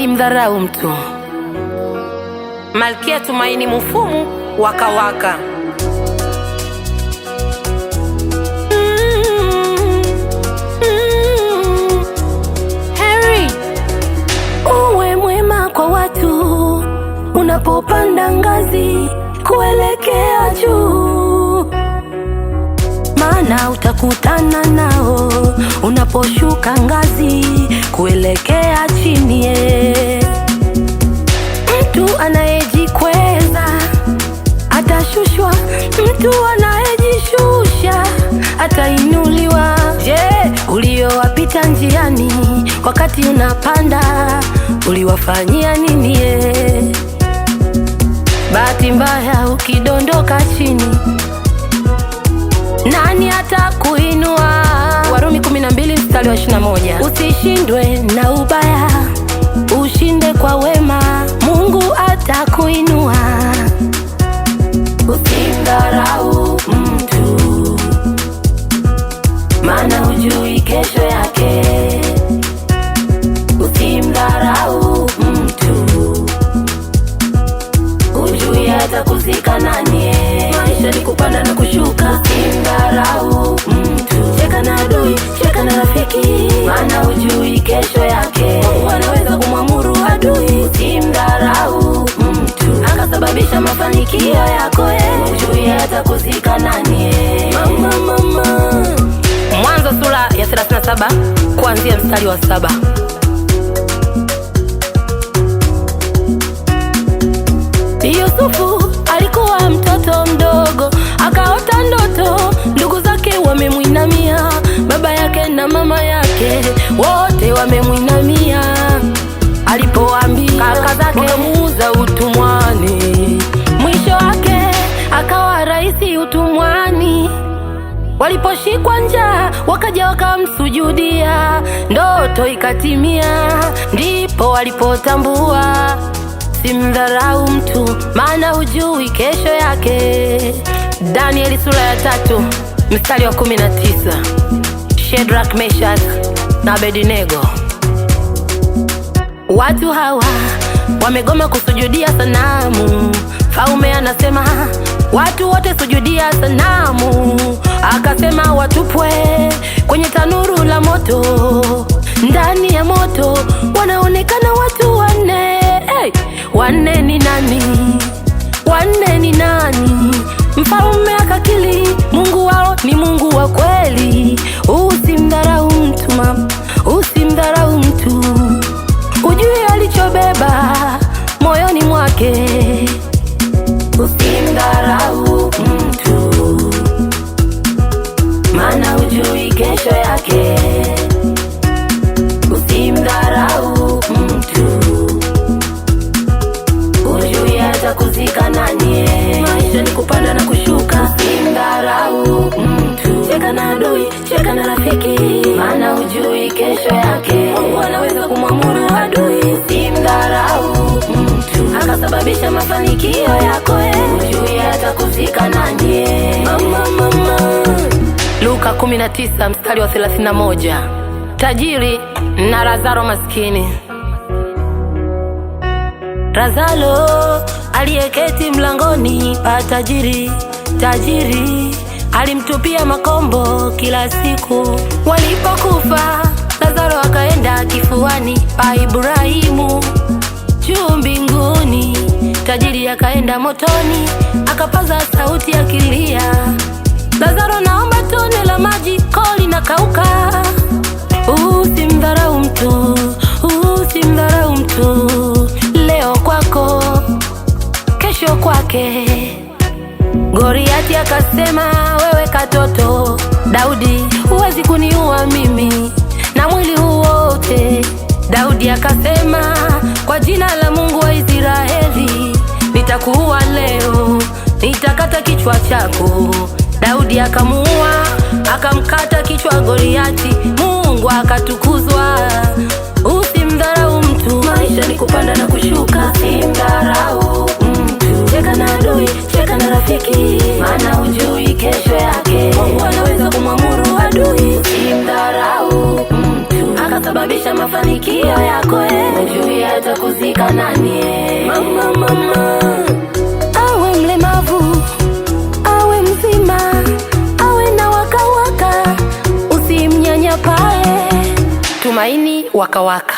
Usimdharau mtu. Malkia Tumaini Mfumu, Waka Waka. Harry, uwe mwema kwa watu unapopanda ngazi kuelekea juu, maana utakutana nao unaposhuka ngazi kuelekea chini. Mtu anayejikweza atashushwa, mtu anayejishusha atainuliwa. Je, uliowapita njiani wakati unapanda uliwafanyia nini? Bahati mbaya ukidondoka chini, nani atakuinua? Warumi 12:21. Usishindwe na ubaya, ushinde kwa wema, Mungu atakuinua. Usimdharau mtu, maana hujui kesho yake. Usimdharau mtu, hujui atakuzika nani. Maisha ni kupanda na kushuka. Usimdharau mtu, cheka na adui, cheka na rafiki, maana hujui kesho yake. Mungu anaweza kumwamuru adui. Usimdharau mtu, akasababisha mafanikio yako. Hujui atakuzika nani. Mama. Mwanzo sura ya 37 kuanzia mstari wa 7. Yusufu alikuwa mtoto mdogo, akaota ndoto, ndugu zake wamemwinamia, baba yake na mama yake wote wamemwinamia. Alipoambia kaka zake wakamuuza utumwani, mwisho wake akawa rais utumwani. Waliposhikwa njaa wakaja wakamsujudia, ndoto ikatimia, ndipo walipotambua. Simdharau mtu, maana hujui kesho yake. Danieli sura ya 3 mstari wa 19. Shadrach, Meshach na Abednego. Watu hawa wamegoma kusujudia sanamu. Mfalme anasema watu wote sujudia sanamu. Akasema watupwe kwenye tanuru la moto. Ndani ya moto wanaonekana watu wanne. Wanne ni nani? Wanne ni nani? Mfalme akakili Mungu wao ni Mungu wa kweli. Usimdharau mtu mama, usimdharau mtu, ujue alichobeba moyoni mwake. Usimdharau mtu, maana hujui kesho yake. Usimdharau mtu, hujui atakuzika nani. Maisha ni kupanda na kushuka. Usimdharau mtu, cheka na adui, cheka na rafiki, maana hujui kesho yake. Mungu anaweza kumwamuru adui. Usimdharau mtu, akasababisha mafanikio yako. Hujui atakuzika nani. Mama. Luka 19 mstari wa 31. Tajiri na Lazaro maskini. Lazaro aliyeketi mlangoni pa tajiri. Tajiri alimtupia makombo kila siku. Walipokufa, Lazaro akaenda kifuani pa Ibrahimu juu mbinguni. Tajiri akaenda motoni, akapaza sauti akilia, Lazaro naomba tone la maji, koo linakauka. Usimdharau mtu, usimdharau mtu, leo kwako, kesho kwake. Goliati akasema wewe katoto Daudi, huwezi kuniua mimi na mwili huu wote. Daudi akasema kwa jina la Mungu wa Israeli nitakuua leo, nitakata kichwa chako. Daudi akamuua, akamkata kichwa Goliati, Mungu akatukuzwa. Usimdharau mtu, maisha ni kupanda na kushuka. Usimdharau mtu, cheka na adui, cheka na rafiki, maana hujui kesho kusababisha mafanikio yako. Hujui atakuzika nani. Mama, awe mlemavu, awe mzima, awe na wakawaka, usimnyanyapae. Tumaini Wakawaka.